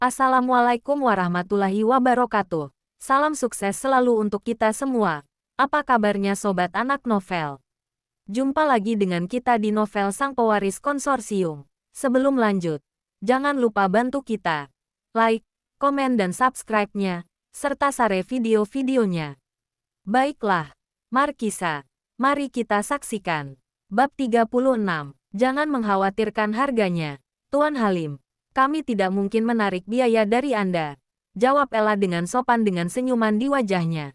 Assalamualaikum warahmatullahi wabarakatuh. Salam sukses selalu untuk kita semua. Apa kabarnya sobat anak novel? Jumpa lagi dengan kita di novel Sang Pewaris Konsorsium. Sebelum lanjut, jangan lupa bantu kita like, komen dan subscribe-nya, serta share video-videonya. Baiklah, Markisa, mari kita saksikan. Bab 36, jangan mengkhawatirkan harganya. Tuan Halim, kami tidak mungkin menarik biaya dari Anda, jawab Ella dengan sopan dengan senyuman di wajahnya.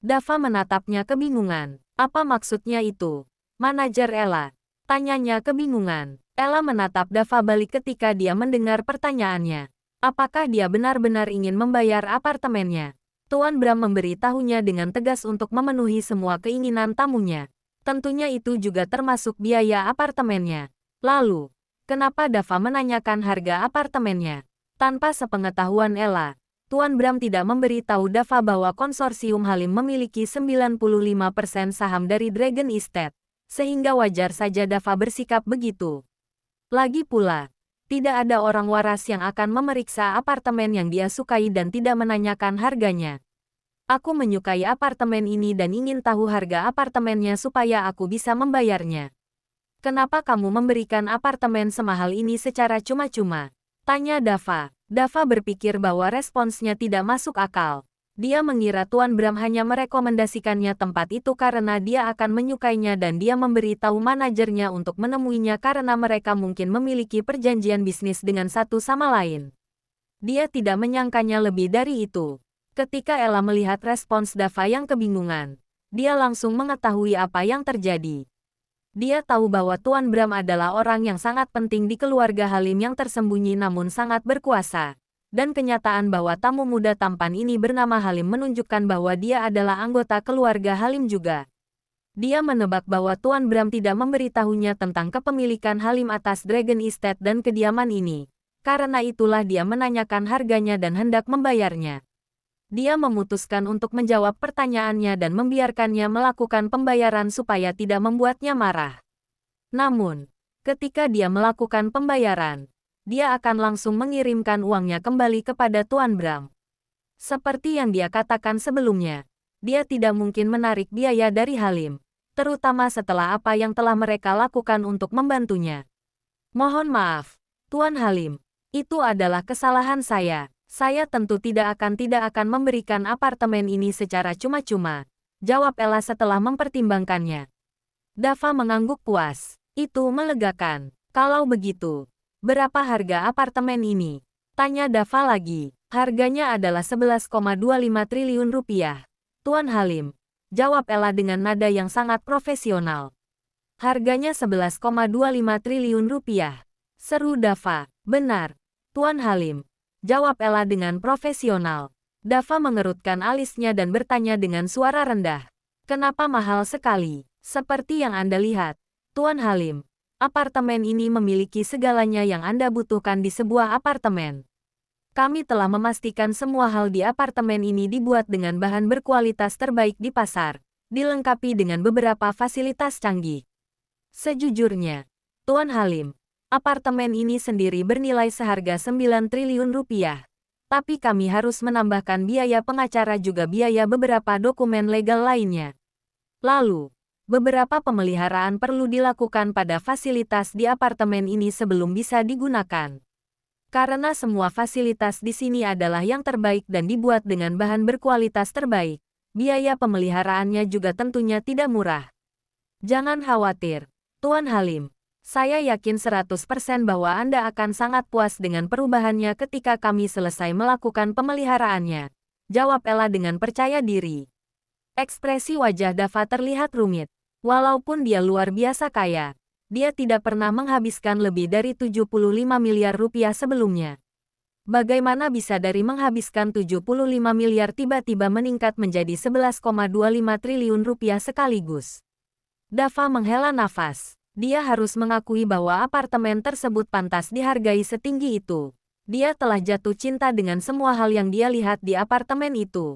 Dava menatapnya kebingungan. Apa maksudnya itu? Manajer Ella, tanyanya kebingungan. Ella menatap Dava balik ketika dia mendengar pertanyaannya. Apakah dia benar-benar ingin membayar apartemennya? Tuan Bram memberitahunya dengan tegas untuk memenuhi semua keinginan tamunya. Tentunya itu juga termasuk biaya apartemennya. Lalu, kenapa Dava menanyakan harga apartemennya? Tanpa sepengetahuan Ella, Tuan Bram tidak memberitahu Dava bahwa konsorsium Halim memiliki 95% saham dari Dragon Estate, sehingga wajar saja Dava bersikap begitu. Lagi pula, tidak ada orang waras yang akan memeriksa apartemen yang dia sukai dan tidak menanyakan harganya. Aku menyukai apartemen ini dan ingin tahu harga apartemennya supaya aku bisa membayarnya. Kenapa kamu memberikan apartemen semahal ini secara cuma-cuma? Tanya Dava. Dava berpikir bahwa responsnya tidak masuk akal. Dia mengira Tuan Bram hanya merekomendasikannya tempat itu karena dia akan menyukainya dan dia memberitahu manajernya untuk menemuinya karena mereka mungkin memiliki perjanjian bisnis dengan satu sama lain. Dia tidak menyangkanya lebih dari itu. Ketika Ella melihat respons Dava yang kebingungan, dia langsung mengetahui apa yang terjadi. Dia tahu bahwa Tuan Bram adalah orang yang sangat penting di keluarga Halim yang tersembunyi namun sangat berkuasa. Dan kenyataan bahwa tamu muda tampan ini bernama Halim menunjukkan bahwa dia adalah anggota keluarga Halim juga. Dia menebak bahwa Tuan Bram tidak memberitahunya tentang kepemilikan Halim atas Dragon Estate dan kediaman ini. Karena itulah dia menanyakan harganya dan hendak membayarnya. Dia memutuskan untuk menjawab pertanyaannya dan membiarkannya melakukan pembayaran supaya tidak membuatnya marah. Namun, ketika dia melakukan pembayaran, dia akan langsung mengirimkan uangnya kembali kepada Tuan Bram. Seperti yang dia katakan sebelumnya, dia tidak mungkin menarik biaya dari Halim, terutama setelah apa yang telah mereka lakukan untuk membantunya. Mohon maaf, Tuan Halim, itu adalah kesalahan saya. Saya tentu tidak akan memberikan apartemen ini secara cuma-cuma, jawab Ella setelah mempertimbangkannya. Dava mengangguk puas. Itu melegakan. Kalau begitu, berapa harga apartemen ini? Tanya Dava lagi. Harganya adalah 11,25 triliun rupiah. Tuan Halim, jawab Ella dengan nada yang sangat profesional. Harganya 11,25 triliun rupiah. Seru Dava. Benar, Tuan Halim, jawab Ella dengan profesional. Dava mengerutkan alisnya dan bertanya dengan suara rendah. Kenapa mahal sekali? Seperti yang Anda lihat, Tuan Halim, apartemen ini memiliki segalanya yang Anda butuhkan di sebuah apartemen. Kami telah memastikan semua hal di apartemen ini dibuat dengan bahan berkualitas terbaik di pasar, dilengkapi dengan beberapa fasilitas canggih. Sejujurnya, Tuan Halim, apartemen ini sendiri bernilai seharga 9 triliun rupiah. Tapi kami harus menambahkan biaya pengacara juga biaya beberapa dokumen legal lainnya. Lalu, beberapa pemeliharaan perlu dilakukan pada fasilitas di apartemen ini sebelum bisa digunakan. Karena semua fasilitas di sini adalah yang terbaik dan dibuat dengan bahan berkualitas terbaik, biaya pemeliharaannya juga tentunya tidak murah. Jangan khawatir, Tuan Halim. Saya yakin 100% bahwa Anda akan sangat puas dengan perubahannya ketika kami selesai melakukan pemeliharaannya, jawab Ella dengan percaya diri. Ekspresi wajah Dava terlihat rumit. Walaupun dia luar biasa kaya, dia tidak pernah menghabiskan lebih dari 75 miliar rupiah sebelumnya. Bagaimana bisa dari menghabiskan 75 miliar tiba-tiba meningkat menjadi 11,25 triliun rupiah sekaligus? Dava menghela nafas. Dia harus mengakui bahwa apartemen tersebut pantas dihargai setinggi itu. Dia telah jatuh cinta dengan semua hal yang dia lihat di apartemen itu.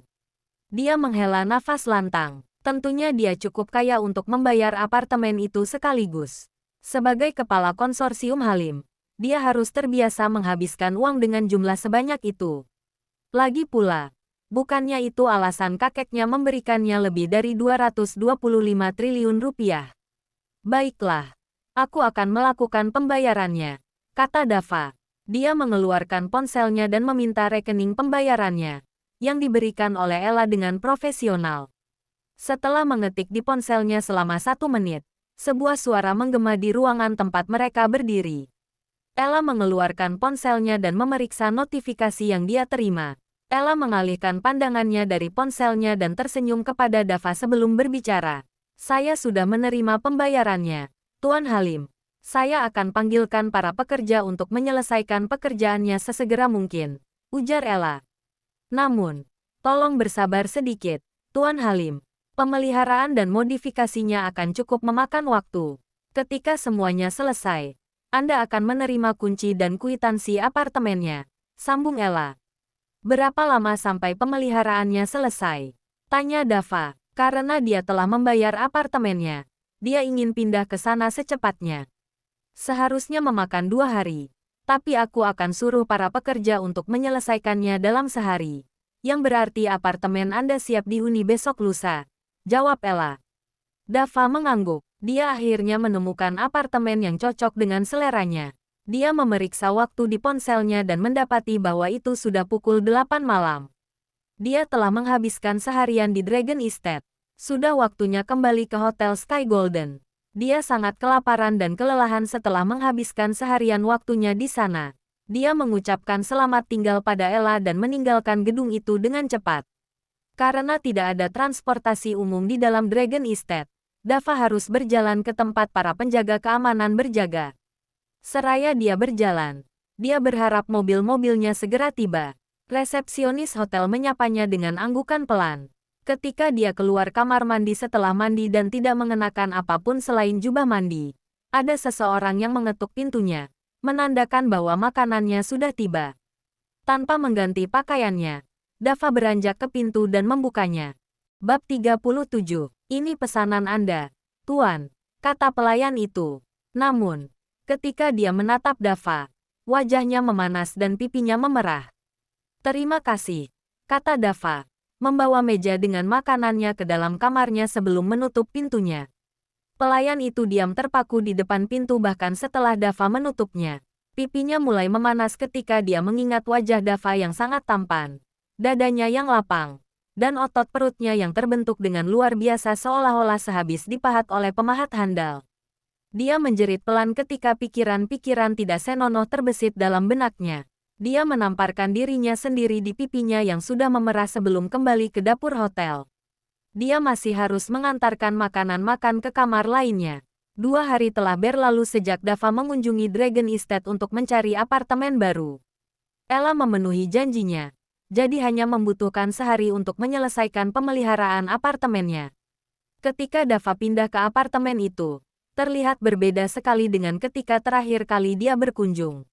Dia menghela nafas lantang. Tentunya dia cukup kaya untuk membayar apartemen itu sekaligus. Sebagai kepala konsorsium Halim, dia harus terbiasa menghabiskan uang dengan jumlah sebanyak itu. Lagi pula, bukannya itu alasan kakeknya memberikannya lebih dari 225 triliun rupiah. Baiklah, aku akan melakukan pembayarannya, kata Dava. Dia mengeluarkan ponselnya dan meminta rekening pembayarannya, yang diberikan oleh Ella dengan profesional. Setelah mengetik di ponselnya selama 1 menit, sebuah suara menggema di ruangan tempat mereka berdiri. Ella mengeluarkan ponselnya dan memeriksa notifikasi yang dia terima. Ella mengalihkan pandangannya dari ponselnya dan tersenyum kepada Dava sebelum berbicara. Saya sudah menerima pembayarannya, Tuan Halim. Saya akan panggilkan para pekerja untuk menyelesaikan pekerjaannya sesegera mungkin, ujar Ella. Namun, tolong bersabar sedikit, Tuan Halim. Pemeliharaan dan modifikasinya akan cukup memakan waktu. Ketika semuanya selesai, Anda akan menerima kunci dan kwitansi apartemennya, sambung Ella. Berapa lama sampai pemeliharaannya selesai? Tanya Dava. Karena dia telah membayar apartemennya, dia ingin pindah ke sana secepatnya. Seharusnya memakan 2 hari, tapi aku akan suruh para pekerja untuk menyelesaikannya dalam sehari. Yang berarti apartemen Anda siap dihuni besok lusa, jawab Ella. Dava mengangguk. Dia akhirnya menemukan apartemen yang cocok dengan seleranya. Dia memeriksa waktu di ponselnya dan mendapati bahwa itu sudah pukul 8 malam. Dia telah menghabiskan seharian di Dragon Estate. Sudah waktunya kembali ke Hotel Sky Golden. Dia sangat kelaparan dan kelelahan setelah menghabiskan seharian waktunya di sana. Dia mengucapkan selamat tinggal pada Ella dan meninggalkan gedung itu dengan cepat. Karena tidak ada transportasi umum di dalam Dragon Estate, Dava harus berjalan ke tempat para penjaga keamanan berjaga. Seraya dia berjalan, dia berharap mobil-mobilnya segera tiba. Resepsionis hotel menyapanya dengan anggukan pelan. Ketika dia keluar kamar mandi setelah mandi dan tidak mengenakan apapun selain jubah mandi, ada seseorang yang mengetuk pintunya, menandakan bahwa makanannya sudah tiba. Tanpa mengganti pakaiannya, Dava beranjak ke pintu dan membukanya. Bab 37. Ini pesanan Anda, Tuan, kata pelayan itu. Namun, ketika dia menatap Dava, wajahnya memanas dan pipinya memerah. Terima kasih, kata Dava, membawa meja dengan makanannya ke dalam kamarnya sebelum menutup pintunya. Pelayan itu diam terpaku di depan pintu bahkan setelah Dava menutupnya. Pipinya mulai memanas ketika dia mengingat wajah Dava yang sangat tampan, dadanya yang lapang, dan otot perutnya yang terbentuk dengan luar biasa seolah-olah sehabis dipahat oleh pemahat handal. Dia menjerit pelan ketika pikiran-pikiran tidak senonoh terbesit dalam benaknya. Dia menamparkan dirinya sendiri di pipinya yang sudah memerah sebelum kembali ke dapur hotel. Dia masih harus mengantarkan makanan makan ke kamar lainnya. 2 hari telah berlalu sejak Dava mengunjungi Dragon Estate untuk mencari apartemen baru. Ella memenuhi janjinya, jadi hanya membutuhkan sehari untuk menyelesaikan pemeliharaan apartemennya. Ketika Dava pindah ke apartemen itu, terlihat berbeda sekali dengan ketika terakhir kali dia berkunjung.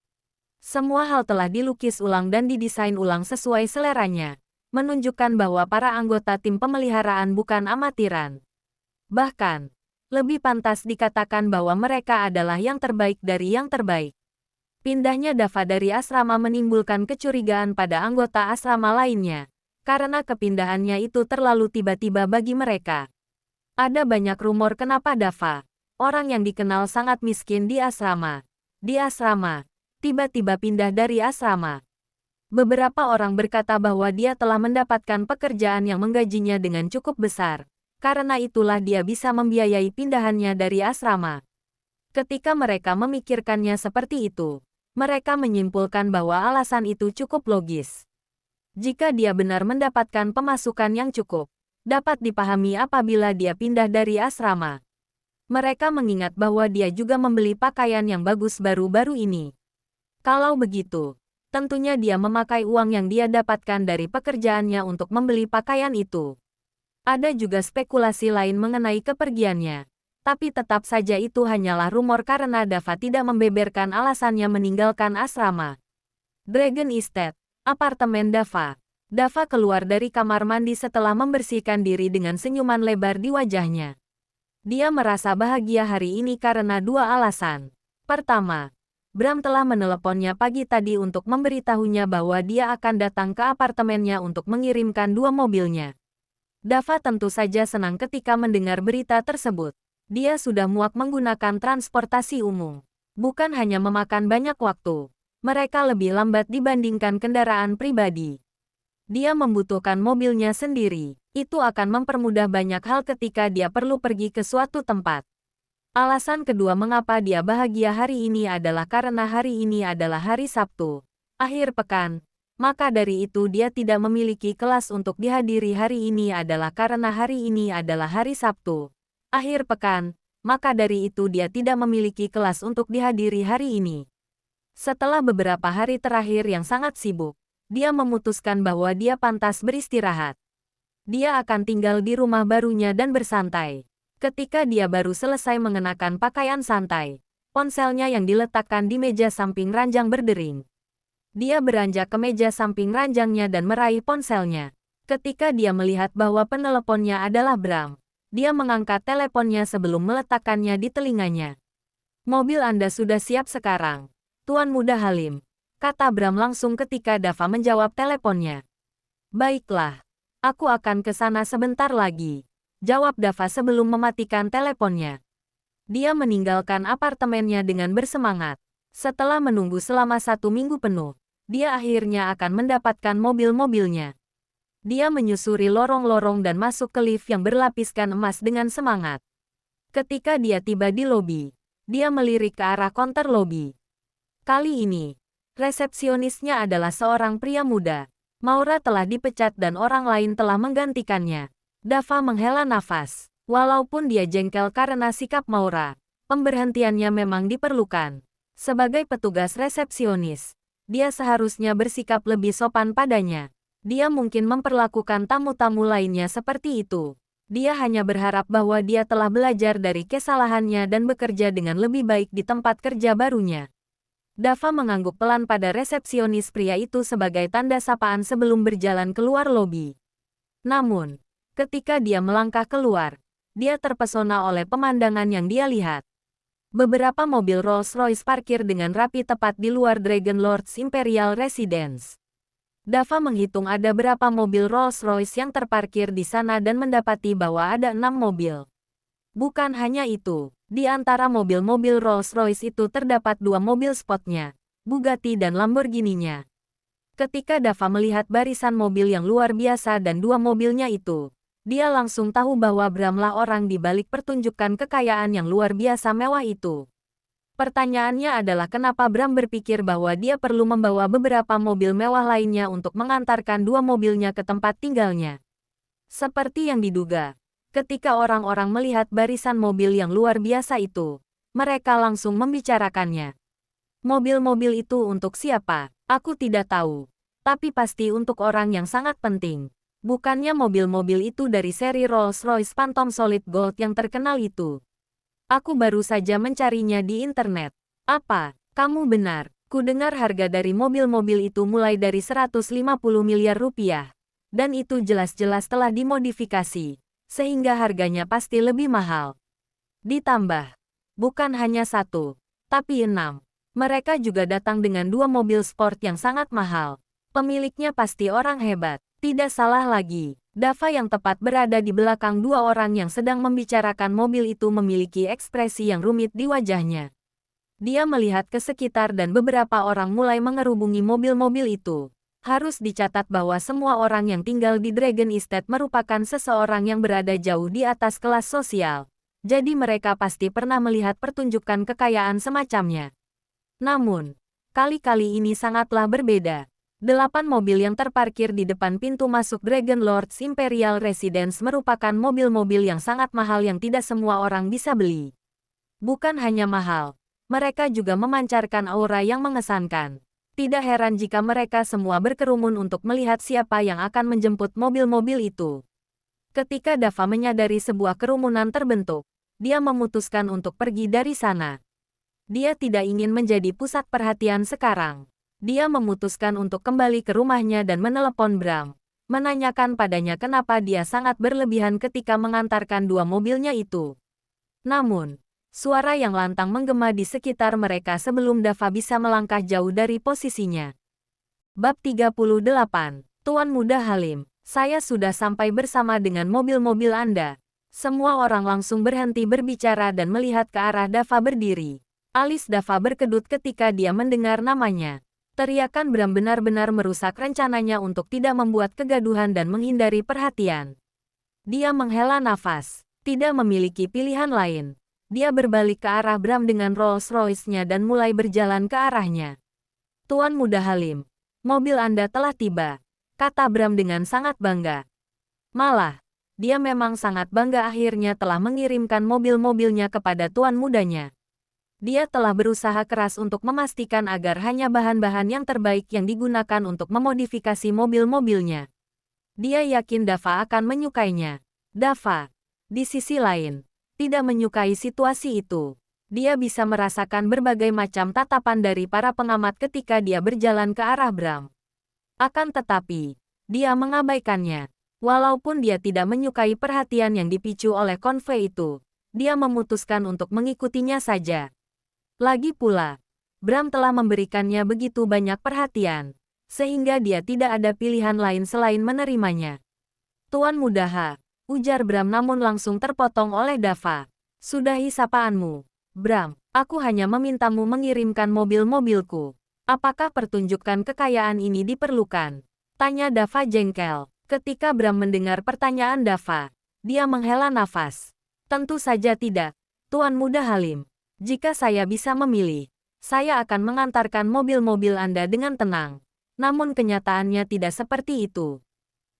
Semua hal telah dilukis ulang dan didesain ulang sesuai seleranya, menunjukkan bahwa para anggota tim pemeliharaan bukan amatiran. Bahkan, lebih pantas dikatakan bahwa mereka adalah yang terbaik dari yang terbaik. Pindahnya Dava dari asrama menimbulkan kecurigaan pada anggota asrama lainnya, karena kepindahannya itu terlalu tiba-tiba bagi mereka. Ada banyak rumor kenapa Dava, orang yang dikenal sangat miskin di asrama, tiba-tiba pindah dari asrama. Beberapa orang berkata bahwa dia telah mendapatkan pekerjaan yang menggajinya dengan cukup besar, karena itulah dia bisa membiayai pindahannya dari asrama. Ketika mereka memikirkannya seperti itu, mereka menyimpulkan bahwa alasan itu cukup logis. Jika dia benar mendapatkan pemasukan yang cukup, dapat dipahami apabila dia pindah dari asrama. Mereka mengingat bahwa dia juga membeli pakaian yang bagus baru-baru ini. Kalau begitu, tentunya dia memakai uang yang dia dapatkan dari pekerjaannya untuk membeli pakaian itu. Ada juga spekulasi lain mengenai kepergiannya, tapi tetap saja itu hanyalah rumor karena Dava tidak membeberkan alasannya meninggalkan asrama. Dragon Estate, apartemen Dava. Dava keluar dari kamar mandi setelah membersihkan diri dengan senyuman lebar di wajahnya. Dia merasa bahagia hari ini karena 2 alasan. Pertama, Bram telah meneleponnya pagi tadi untuk memberitahunya bahwa dia akan datang ke apartemennya untuk mengirimkan 2 mobilnya. Dava tentu saja senang ketika mendengar berita tersebut. Dia sudah muak menggunakan transportasi umum. Bukan hanya memakan banyak waktu, mereka lebih lambat dibandingkan kendaraan pribadi. Dia membutuhkan mobilnya sendiri. Itu akan mempermudah banyak hal ketika dia perlu pergi ke suatu tempat. Alasan kedua mengapa dia bahagia hari ini adalah karena hari ini adalah hari Sabtu, akhir pekan. Maka dari itu dia tidak memiliki kelas untuk dihadiri hari ini adalah karena hari ini adalah hari Sabtu, akhir pekan. Maka dari itu dia tidak memiliki kelas untuk dihadiri hari ini. Setelah beberapa hari terakhir yang sangat sibuk, dia memutuskan bahwa dia pantas beristirahat. Dia akan tinggal di rumah barunya dan bersantai. Ketika dia baru selesai mengenakan pakaian santai, ponselnya yang diletakkan di meja samping ranjang berdering. Dia beranjak ke meja samping ranjangnya dan meraih ponselnya. Ketika dia melihat bahwa peneleponnya adalah Bram, dia mengangkat teleponnya sebelum meletakkannya di telinganya. "Mobil Anda sudah siap sekarang, Tuan Muda Halim," kata Bram langsung ketika Dava menjawab teleponnya. "Baiklah, aku akan ke sana sebentar lagi," jawab Dava sebelum mematikan teleponnya. Dia meninggalkan apartemennya dengan bersemangat. Setelah menunggu selama 1 minggu penuh, dia akhirnya akan mendapatkan mobil-mobilnya. Dia menyusuri lorong-lorong dan masuk ke lift yang berlapiskan emas dengan semangat. Ketika dia tiba di lobi, dia melirik ke arah konter lobi. Kali ini, resepsionisnya adalah seorang pria muda. Maura telah dipecat dan orang lain telah menggantikannya. Dava menghela nafas. Walaupun dia jengkel karena sikap Maura, pemberhentiannya memang diperlukan. Sebagai petugas resepsionis, dia seharusnya bersikap lebih sopan padanya. Dia mungkin memperlakukan tamu-tamu lainnya seperti itu. Dia hanya berharap bahwa dia telah belajar dari kesalahannya dan bekerja dengan lebih baik di tempat kerja barunya. Dava mengangguk pelan pada resepsionis pria itu sebagai tanda sapaan sebelum berjalan keluar lobi. Namun, ketika dia melangkah keluar, dia terpesona oleh pemandangan yang dia lihat. Beberapa mobil Rolls-Royce parkir dengan rapi tepat di luar Dragon Lord's Imperial Residence. Dava menghitung ada berapa mobil Rolls-Royce yang terparkir di sana dan mendapati bahwa ada 6 mobil. Bukan hanya itu, di antara mobil-mobil Rolls-Royce itu terdapat 2 mobil sportnya, Bugatti dan Lamborghini-nya. Ketika Dava melihat barisan mobil yang luar biasa dan 2 mobilnya itu, dia langsung tahu bahwa Bramlah orang di balik pertunjukan kekayaan yang luar biasa mewah itu. Pertanyaannya adalah kenapa Bram berpikir bahwa dia perlu membawa beberapa mobil mewah lainnya untuk mengantarkan 2 mobilnya ke tempat tinggalnya. Seperti yang diduga, ketika orang-orang melihat barisan mobil yang luar biasa itu, mereka langsung membicarakannya. "Mobil-mobil itu untuk siapa? Aku tidak tahu. Tapi pasti untuk orang yang sangat penting. Bukannya mobil-mobil itu dari seri Rolls-Royce Phantom Solid Gold yang terkenal itu. Aku baru saja mencarinya di internet." "Apa? Kamu benar. Kudengar harga dari mobil-mobil itu mulai dari 150 miliar rupiah. Dan itu jelas-jelas telah dimodifikasi, sehingga harganya pasti lebih mahal. Ditambah, bukan hanya 1, tapi 6. Mereka juga datang dengan 2 mobil sport yang sangat mahal. Pemiliknya pasti orang hebat." Tidak salah lagi. Dava yang tepat berada di belakang 2 orang yang sedang membicarakan mobil itu memiliki ekspresi yang rumit di wajahnya. Dia melihat ke sekitar dan beberapa orang mulai mengerubungi mobil-mobil itu. Harus dicatat bahwa semua orang yang tinggal di Dragon Estate merupakan seseorang yang berada jauh di atas kelas sosial. Jadi mereka pasti pernah melihat pertunjukan kekayaan semacamnya. Namun, kali-kali ini sangatlah berbeda. 8 mobil yang terparkir di depan pintu masuk Dragon Lord's Imperial Residence merupakan mobil-mobil yang sangat mahal yang tidak semua orang bisa beli. Bukan hanya mahal, mereka juga memancarkan aura yang mengesankan. Tidak heran jika mereka semua berkerumun untuk melihat siapa yang akan menjemput mobil-mobil itu. Ketika Dava menyadari sebuah kerumunan terbentuk, dia memutuskan untuk pergi dari sana. Dia tidak ingin menjadi pusat perhatian sekarang. Dia memutuskan untuk kembali ke rumahnya dan menelepon Bram, menanyakan padanya kenapa dia sangat berlebihan ketika mengantarkan 2 mobilnya itu. Namun, Suara yang lantang menggema di sekitar mereka sebelum Dava bisa melangkah jauh dari posisinya. Bab 38. Tuan Muda Halim, saya sudah sampai bersama dengan mobil-mobil Anda. Semua orang langsung berhenti berbicara dan melihat ke arah Dava berdiri. Alis Dava berkedut ketika dia mendengar namanya. Teriakan Bram benar-benar merusak rencananya untuk tidak membuat kegaduhan dan menghindari perhatian. Dia menghela nafas, tidak memiliki pilihan lain. Dia berbalik ke arah Bram dengan Rolls-Royce-nya dan mulai berjalan ke arahnya. Tuan Muda Halim, mobil Anda telah tiba, kata Bram dengan sangat bangga. Malah, dia memang sangat bangga akhirnya telah mengirimkan mobil-mobilnya kepada tuan mudanya. Dia telah berusaha keras untuk memastikan agar hanya bahan-bahan yang terbaik yang digunakan untuk memodifikasi mobil-mobilnya. Dia yakin Dava akan menyukainya. Dava, di sisi lain, tidak menyukai situasi itu. Dia bisa merasakan berbagai macam tatapan dari para pengamat ketika dia berjalan ke arah Bram. Akan tetapi, dia mengabaikannya. Walaupun dia tidak menyukai perhatian yang dipicu oleh konvoi itu, dia memutuskan untuk mengikutinya saja. Lagi pula, Bram telah memberikannya begitu banyak perhatian, sehingga dia tidak ada pilihan lain selain menerimanya. Tuan Muda Ha, ujar Bram namun langsung terpotong oleh Dava. Sudahi sapaanmu, Bram. Aku hanya memintamu mengirimkan mobil-mobilku. Apakah pertunjukan kekayaan ini diperlukan? Tanya Dava jengkel. Ketika Bram mendengar pertanyaan Dava, dia menghela nafas. Tentu saja tidak, Tuan Muda Halim. Jika saya bisa memilih, saya akan mengantarkan mobil-mobil Anda dengan tenang. Namun kenyataannya tidak seperti itu.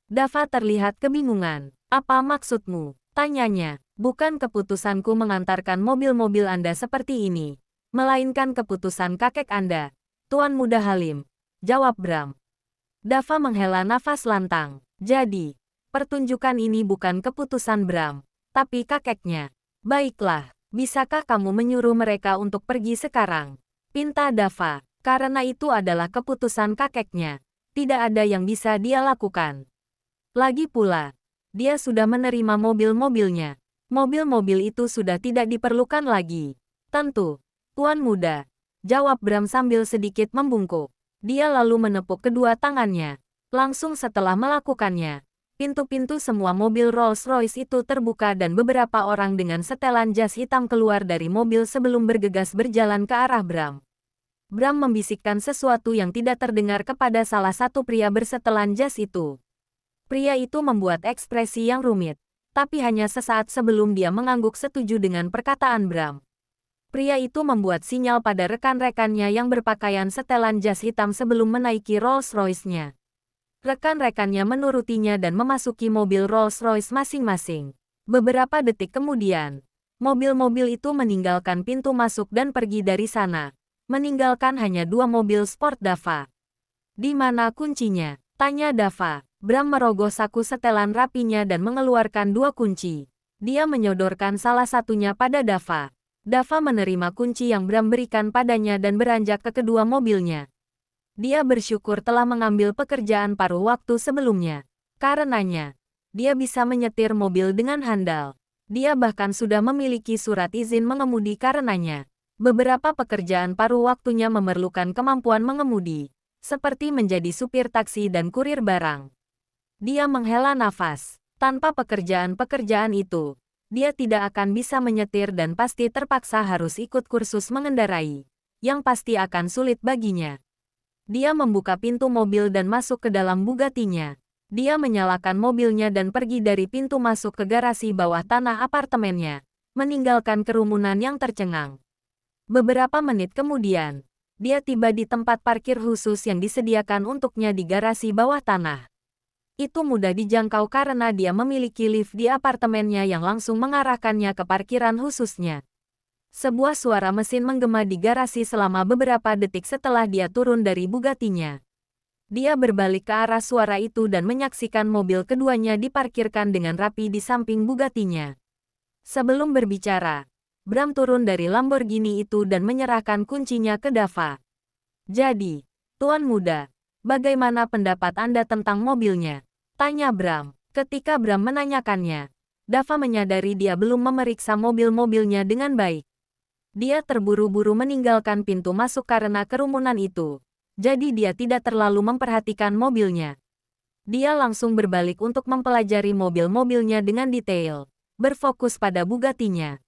Dava terlihat kebingungan. Apa maksudmu? Tanyanya. Bukan keputusanku mengantarkan mobil-mobil Anda seperti ini, melainkan keputusan kakek Anda, Tuan Muda Halim, jawab Bram. Dava menghela nafas lantang. Jadi, pertunjukan ini bukan keputusan Bram, tapi kakeknya. Baiklah, bisakah kamu menyuruh mereka untuk pergi sekarang? Pinta Dava. Karena itu adalah keputusan kakeknya. Tidak ada yang bisa dia lakukan. Lagi pula, dia sudah menerima mobil-mobilnya. Mobil-mobil itu sudah tidak diperlukan lagi. Tentu, Tuan Muda, jawab Bram sambil sedikit membungkuk. Dia lalu menepuk kedua tangannya. Langsung setelah melakukannya, pintu-pintu semua mobil Rolls-Royce itu terbuka dan beberapa orang dengan setelan jas hitam keluar dari mobil sebelum bergegas berjalan ke arah Bram. Bram membisikkan sesuatu yang tidak terdengar kepada salah satu pria bersetelan jas itu. Pria itu membuat ekspresi yang rumit, tapi hanya sesaat sebelum dia mengangguk setuju dengan perkataan Bram. Pria itu membuat sinyal pada rekan-rekannya yang berpakaian setelan jas hitam sebelum menaiki Rolls-Royce-nya. Rekan-rekannya menurutinya dan memasuki mobil Rolls-Royce masing-masing. Beberapa detik kemudian, mobil-mobil itu meninggalkan pintu masuk dan pergi dari sana, meninggalkan hanya dua mobil sport Dava. Di mana kuncinya? Tanya Dava. Bram merogoh saku setelan rapinya dan mengeluarkan dua kunci. Dia menyodorkan salah satunya pada Dava. Dava menerima kunci yang Bram berikan padanya dan beranjak ke kedua mobilnya. Dia bersyukur telah mengambil pekerjaan paruh waktu sebelumnya. Karenanya, dia bisa menyetir mobil dengan handal. Dia bahkan sudah memiliki surat izin mengemudi karenanya. Beberapa pekerjaan paruh waktunya memerlukan kemampuan mengemudi, seperti menjadi supir taksi dan kurir barang. Dia menghela nafas. Tanpa pekerjaan-pekerjaan itu, dia tidak akan bisa menyetir dan pasti terpaksa harus ikut kursus mengendarai, yang pasti akan sulit baginya. Dia membuka pintu mobil dan masuk ke dalam Bugatti-nya. Dia menyalakan mobilnya dan pergi dari pintu masuk ke garasi bawah tanah apartemennya, meninggalkan kerumunan yang tercengang. Beberapa menit kemudian, dia tiba di tempat parkir khusus yang disediakan untuknya di garasi bawah tanah. Itu mudah dijangkau karena dia memiliki lift di apartemennya yang langsung mengarahkannya ke parkiran khususnya. Sebuah suara mesin menggema di garasi selama beberapa detik setelah dia turun dari Bugatti-nya. Dia berbalik ke arah suara itu dan menyaksikan mobil keduanya diparkirkan dengan rapi di samping Bugatti-nya. Sebelum berbicara, Bram turun dari Lamborghini itu dan menyerahkan kuncinya ke Dava. Jadi, Tuan Muda, bagaimana pendapat Anda tentang mobilnya? Tanya Bram. Ketika Bram menanyakannya, Dava menyadari dia belum memeriksa mobil-mobilnya dengan baik. Dia terburu-buru meninggalkan pintu masuk karena kerumunan itu. Jadi dia tidak terlalu memperhatikan mobilnya. Dia langsung berbalik untuk mempelajari mobil-mobilnya dengan detail, berfokus pada Bugatti-nya.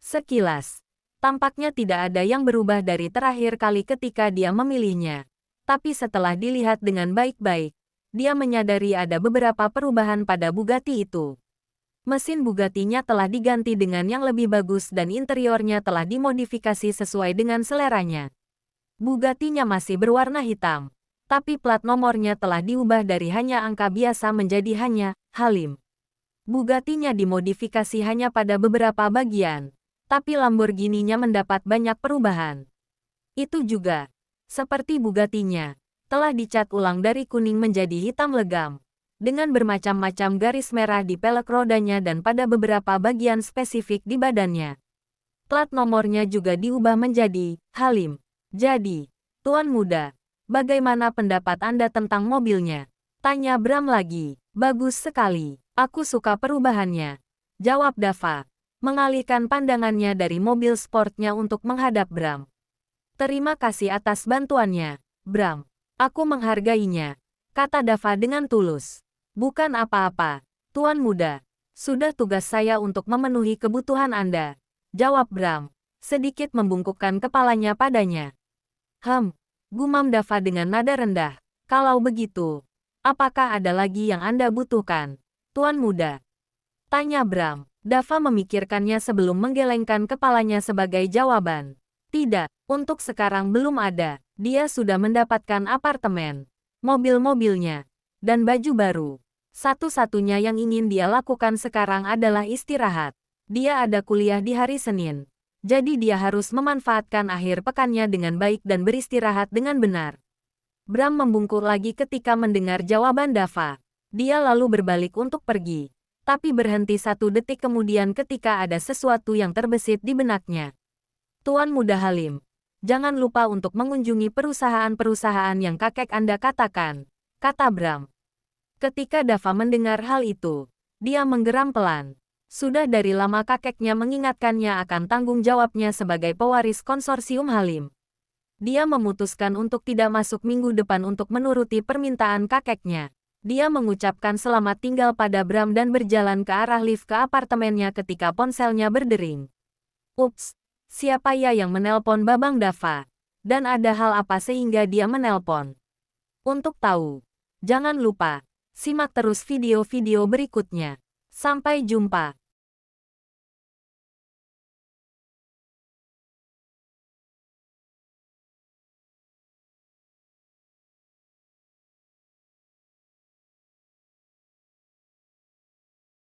Sekilas, tampaknya tidak ada yang berubah dari terakhir kali ketika dia memilihnya. Tapi setelah dilihat dengan baik-baik, dia menyadari ada beberapa perubahan pada Bugatti itu. Mesin Bugatti-nya telah diganti dengan yang lebih bagus dan interiornya telah dimodifikasi sesuai dengan seleranya. Bugatti-nya masih berwarna hitam, tapi plat nomornya telah diubah dari hanya angka biasa menjadi hanya Halim. Bugatti-nya dimodifikasi hanya pada beberapa bagian, tapi Lamborghini-nya mendapat banyak perubahan. Itu juga, seperti Bugatti-nya, telah dicat ulang dari kuning menjadi hitam legam, dengan bermacam-macam garis merah di pelek rodanya dan pada beberapa bagian spesifik di badannya. Plat nomornya juga diubah menjadi Halim. Jadi, Tuan Muda, bagaimana pendapat Anda tentang mobilnya? Tanya Bram lagi. Bagus sekali. Aku suka perubahannya. Jawab Dava, mengalihkan pandangannya dari mobil sportnya untuk menghadap Bram. Terima kasih atas bantuannya, Bram. Aku menghargainya, kata Dava dengan tulus. Bukan apa-apa, Tuan Muda. Sudah tugas saya untuk memenuhi kebutuhan Anda, jawab Bram, sedikit membungkukkan kepalanya padanya. Gumam Dava dengan nada rendah. Kalau begitu, apakah ada lagi yang Anda butuhkan, Tuan Muda? Tanya Bram. Dava memikirkannya sebelum menggelengkan kepalanya sebagai jawaban. Tidak, untuk sekarang belum ada. Dia sudah mendapatkan apartemen, mobil-mobilnya, dan baju baru. Satu-satunya yang ingin dia lakukan sekarang adalah istirahat. Dia ada kuliah di hari Senin. Jadi dia harus memanfaatkan akhir pekannya dengan baik dan beristirahat dengan benar. Bram membungkuk lagi ketika mendengar jawaban Dava. Dia lalu berbalik untuk pergi. Tapi berhenti satu detik kemudian ketika ada sesuatu yang terbesit di benaknya. Tuan Muda Halim, jangan lupa untuk mengunjungi perusahaan-perusahaan yang kakek Anda katakan, kata Bram. Ketika Dava mendengar hal itu, dia menggeram pelan. Sudah dari lama kakeknya mengingatkannya akan tanggung jawabnya sebagai pewaris konsorsium Halim. Dia memutuskan untuk tidak masuk minggu depan untuk menuruti permintaan kakeknya. Dia mengucapkan selamat tinggal pada Bram dan berjalan ke arah lift ke apartemennya ketika ponselnya berdering. Ups, siapa ya yang menelpon Babang Dava? Dan ada hal apa sehingga dia menelpon? Untuk tahu, jangan lupa simak terus video-video berikutnya. Sampai jumpa.